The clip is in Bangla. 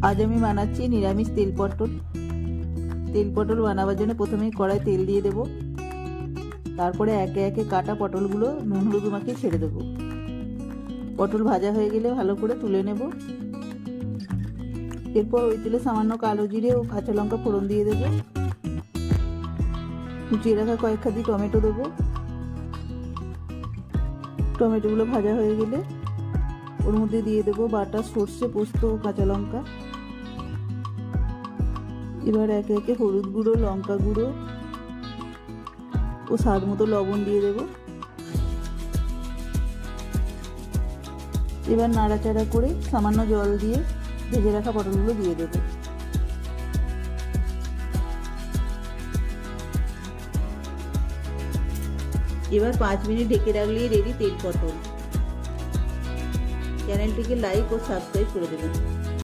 আজ আমি বানাচ্ছি নিরামিষ তেল পটল। তেল পটল বানাবার জন্য প্রথমেই কড়াই তেল দিয়ে দেব, তারপরে একে একে কাটা পটলগুলো নুন হলুদ মাখিয়ে ছেড়ে দেবো। পটল ভাজা হয়ে গেলে ভালো করে তুলে নেব। এরপর ওই তেলে সামান্য কালো জিরে ও কাঁচা লঙ্কা ফোড়ন দিয়ে দেবো। কুচিয়ে রাখা কয়েক খাদি টমেটো দেবো। টমেটোগুলো ভাজা হয়ে গেলে ওর মধ্যে দিয়ে দেবো বাটা সর্ষে, পোস্ত ও কাঁচা লঙ্কা। এবার একে একে হলুদ গুঁড়ো, লঙ্কা গুঁড়ো ও স্বাদ মতো লবণ দিয়ে দেব। এবার নাড়াচাড়া করে সামান্য জল দিয়ে ভেজে রাখা পটলগুলো দিয়ে দেব। এবার 5 মিনিট ঢেকে রাখলেই রেডি তেল পটল। চ্যানেলটিকে লাইক ও সাবস্ক্রাইব করে দেবেন।